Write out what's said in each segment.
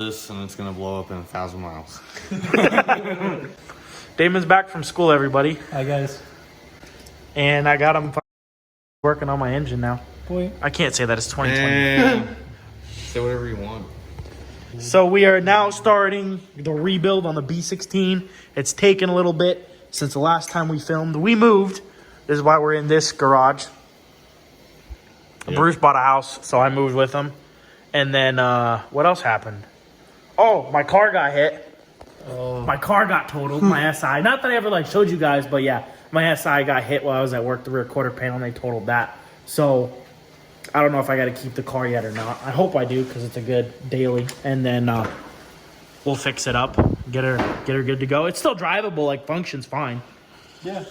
this and it's gonna blow up in 1,000 miles. Damon's back from school, everybody. Hi guys. And I got him working on my engine now. Boy. I can't say that, it's 2020. Say whatever you want. So we are now starting the rebuild on the B16. It's taken a little bit since the last time we filmed. We moved. This is why we're in this garage. Yep. Bruce bought a house, so I moved with him. And then what else happened? Oh, my car got hit. Oh. My car got totaled, my SI. Not that I ever showed you guys, but yeah, my SI got hit while I was at work, the rear quarter panel, and they totaled that. So I don't know if I got to keep the car yet or not. I hope I do because it's a good daily. And then we'll fix it up, get her good to go. It's still drivable, functions fine. Yeah.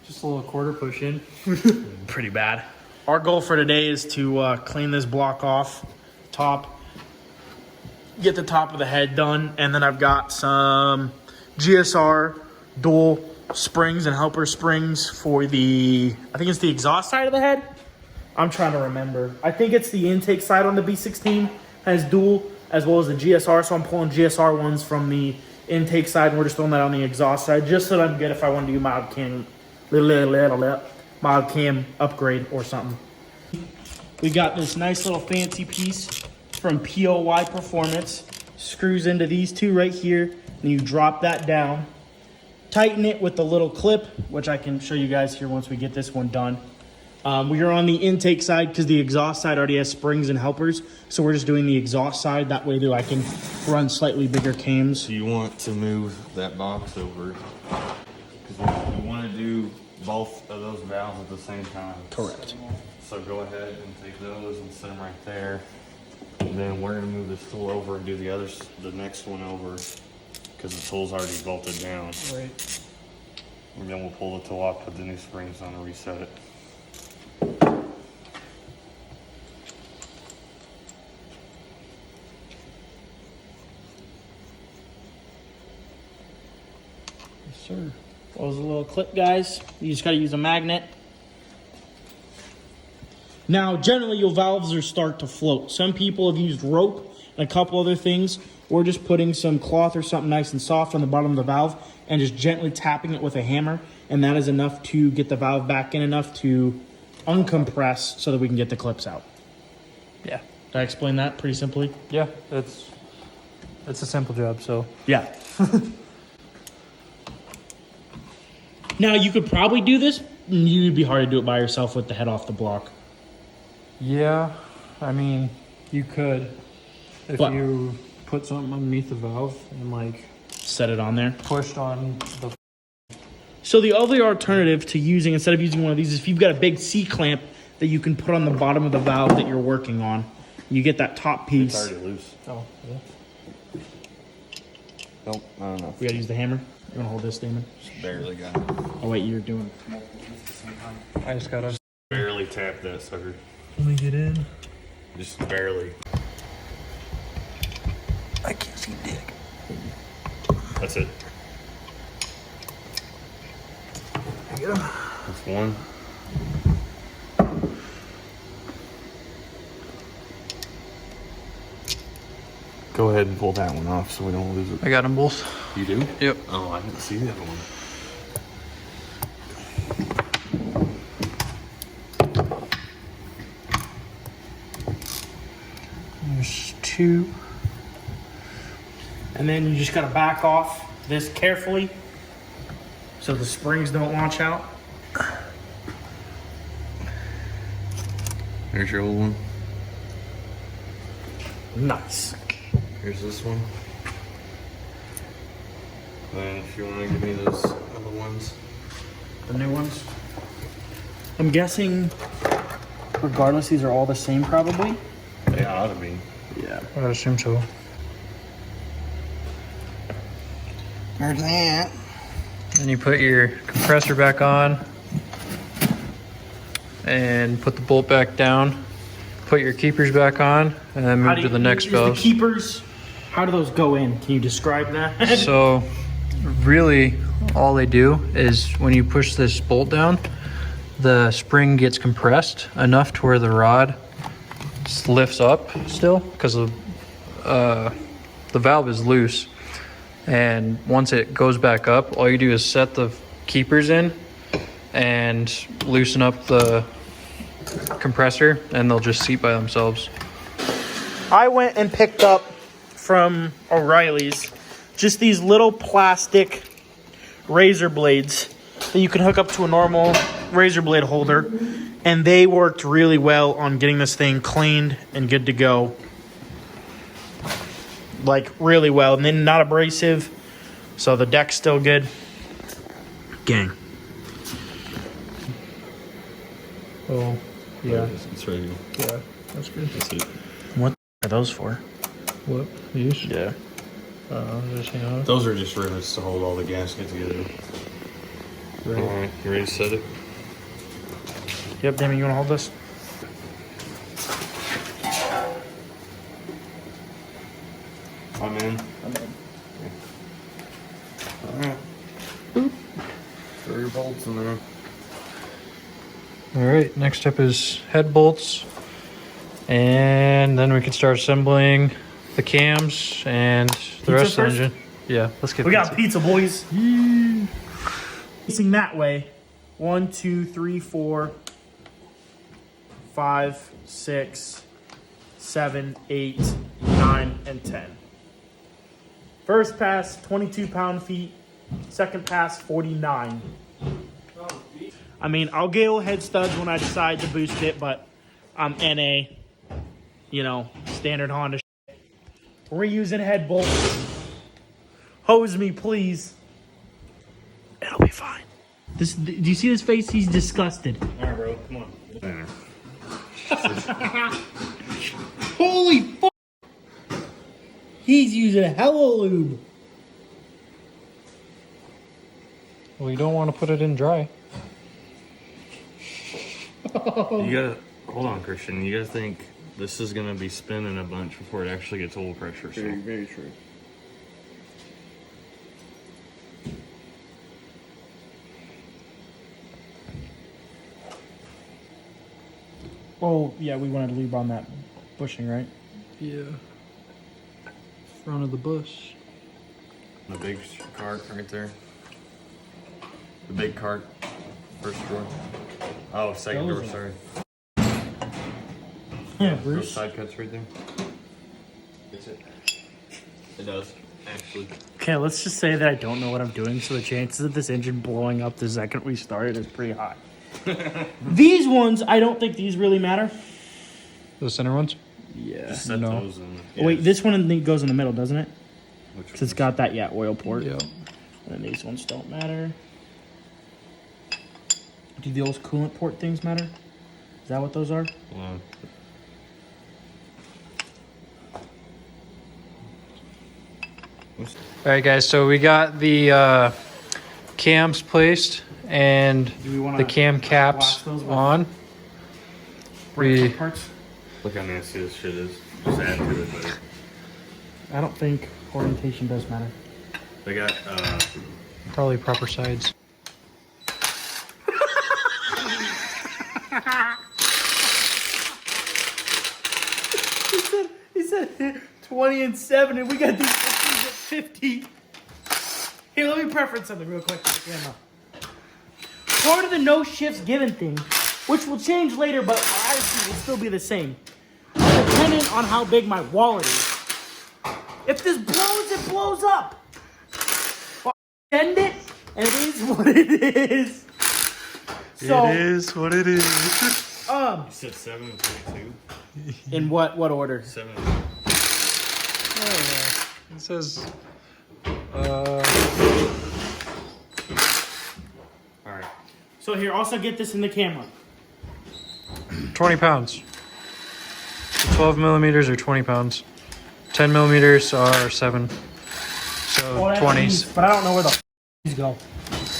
Just a little quarter push in. Pretty bad. Our goal for today is to clean this block off, top, get the top of the head done, and then I've got some GSR dual springs and helper springs for the, I think it's the exhaust side of the head. I'm trying to remember. I think it's the intake side on the B16 has dual, as well as the GSR, so I'm pulling GSR ones from the intake side, and we're just throwing that on the exhaust side, just so that I'm good if I want to do mild cam upgrade or something. We got this nice little fancy piece from POY Performance. Screws into these two right here, and you drop that down. Tighten it with the little clip, which I can show you guys here once we get this one done. We are on the intake side because the exhaust side already has springs and helpers, so we're just doing the exhaust side. That way, I can run slightly bigger cams. So you want to move that box over because we want to do both of those valves at the same time. Correct. So go ahead and take those and set them right there. And then we're gonna move this tool over and do the next one over because the tool's already bolted down. Right. And then we'll pull the tool off, put the new springs on, and reset it. Yes, sir. That was a little clip, guys. You just got to use a magnet. Now, generally, your valves are start to float. Some people have used rope and a couple other things, or just putting some cloth or something nice and soft on the bottom of the valve and just gently tapping it with a hammer, and that is enough to get the valve back in enough to uncompress so that we can get the clips out. Yeah. Did I explain that pretty simply? Yeah, it's a simple job, so. Yeah. Now, you could probably do this, and you'd be hard to do it by yourself with the head off the block. Yeah, I mean, you could if you put something underneath the valve and set it on there. pushed on the. So the other alternative to using, instead of using one of these, is if you've got a big C-clamp that you can put on the bottom of the valve that you're working on. You get that top piece. It's already loose. Oh, yeah. Nope, I don't know. We gotta use the hammer. You wanna hold this, Damon? Just barely got it. Oh wait, you're doing multiple at the same time. I just gotta Barely tap that sucker. let me get in. Just barely. I can't see dick. That's it. Get him. That's one. Go ahead and pull that one off so we don't lose it. I got them both. You do? Yep. Oh, I didn't see the other one. There's two. And then you just gotta back off this carefully so the springs don't launch out. There's your old one. Nice. Here's this one. Then if you want to give me those other ones. The new ones. I'm guessing, regardless, these are all the same probably. They ought to be. Yeah. I would assume so. There's that. Then you put your compressor back on and put the bolt back down. Put your keepers back on and then move to the next valve. The keepers, how do those go in? Can you describe that? So really all they do is when you push this bolt down, the spring gets compressed enough to where the rod lifts up still, because the valve is loose. And once it goes back up, all you do is set the keepers in and loosen up the compressor, and they'll just seat by themselves. I went and picked up from O'Reilly's just these little plastic razor blades that you can hook up to a normal razor blade holder, and they worked really well on getting this thing cleaned and good to go. Like, really well, and then not abrasive, so the deck's still good. Gang. Oh, yeah. It's ready. Yeah, that's good. That's it. What are those for? What? These? Yeah. Just hang on. Those are just rivets to hold all the gaskets together. Right. Alright, you ready to set it? Yep, Damon, you want to hold this? I'm in. Alright. Throw your bolts in there. All right, next step is head bolts, and then we can start assembling the cams and the rest of the engine. Yeah, let's get We got pizza, boys. Facing that way. 1, 2, 3, 4, 5, 6, 7, 8, 9, and 10. First pass, 22 pound-feet. Second pass, 49. I mean, I'll gale head studs when I decide to boost it, but I'm NA. You know, standard Honda shit. We're using head bolts. Hose me, please. It'll be fine. This, do you see his face? He's disgusted. Alright, bro, come on. There. Holy fuck! He's using hella lube. Well, you don't want to put it in dry. You gotta, hold on, Christian. You gotta think this is gonna be spinning a bunch before it actually gets oil pressure. So. Very true. Oh, yeah, we wanted lube on that bushing, right? Yeah. Front of the bus. The big cart right there. The big cart. First door. Oh, second door, sorry. Yeah, Those Bruce. side cuts right there. Gets it. It does, actually. Okay, let's just say that I don't know what I'm doing, so the chances of this engine blowing up the second we start it is pretty high. These ones, I don't think these really matter. The center ones? Yeah. Just set no. those in. Oh, wait, this one goes in the middle, doesn't it? Which Because it's got that, oil port. Yeah. And then these ones don't matter. Do those coolant port things matter? Is that what those are? Yeah. All right, guys. So we got the cams placed and Do we want the cam caps on. brake parts? Look how nasty this shit is. Just add to it, but I don't think orientation does matter. they got, Probably proper sides. He said 20 and 7, and we got these things at 50. Here, let me preference something real quick. Part of the no shifts given thing, which will change later, but our attitude will still be the same, depending on how big my wallet is. If this blows, it blows up. End it, and it is what it is. So, It is what it is. you said 7 and 22? in what order? 7 and It says. Alright. So here, also get this in the camera. 20 pounds. 12 millimeters are 20 pounds. 10 millimeters are 7. So Well, that 20s. means- but I don't know where the these go.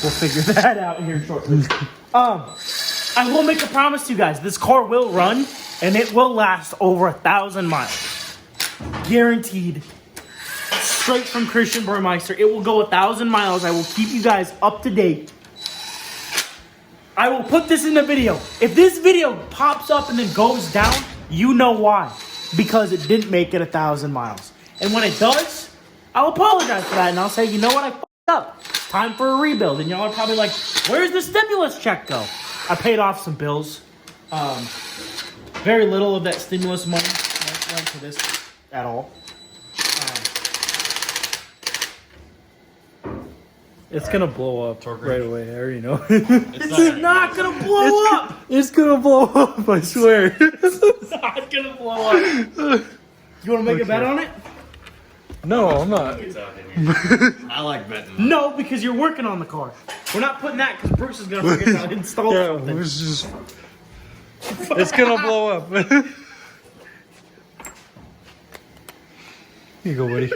We'll figure that out here shortly. I will make a promise to you guys. This car will run, and it will last over 1,000 miles. Guaranteed. Straight from Christian Burmeister. It will go 1,000 miles. I will keep you guys up to date. I will put this in the video. If this video pops up and then goes down, you know why. Because it didn't make it 1,000 miles. And when it does, I'll apologize for that. And I'll say, you know what, I fucked up. It's time for a rebuild. And y'all are probably like, where's the stimulus check go? I paid off some bills. Very little of that stimulus money went to this at all. It's gonna blow up right away. I already know. It's not gonna blow up. It's gonna blow up, I swear. It's not gonna blow up. You wanna make a bet on it? No, I'm not. I like betting. No, because you're working on the car. We're not putting that because Bruce is gonna forget how to install something. It's gonna blow up. Here you go, buddy.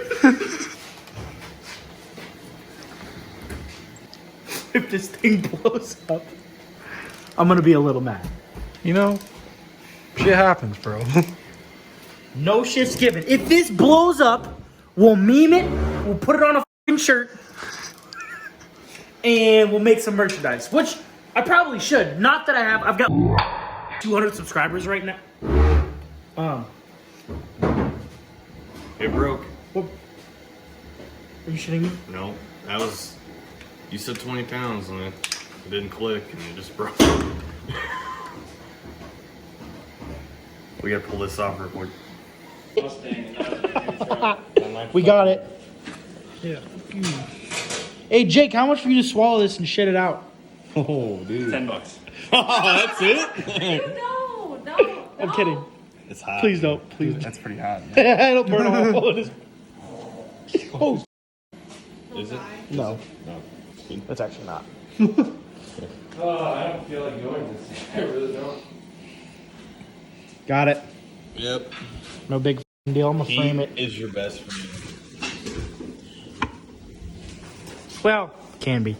If this thing blows up, I'm gonna be a little mad. You know, shit happens, bro. No shit's given. If this blows up, we'll meme it, we'll put it on a fucking shirt, and we'll make some merchandise. Which I probably should. Not that I have. I've got 200 subscribers right now. It broke. What? Are you shitting me? No, that was. You said 20 pounds and it didn't click and it just broke. We gotta pull this off real quick. We got it. Yeah. Hey Jake, how much for you to swallow this and shit it out? Oh, dude. $10. Oh, that's it? No. I'm kidding. It's hot. Please don't. Please. That's pretty hot. I don't burn a hole in his. Oh Is it? no, No. that's actually not. Oh, I don't feel like going this year. I really don't. Got it. Yep. No big deal. I'm gonna frame it. Is your best friend. Well, can be.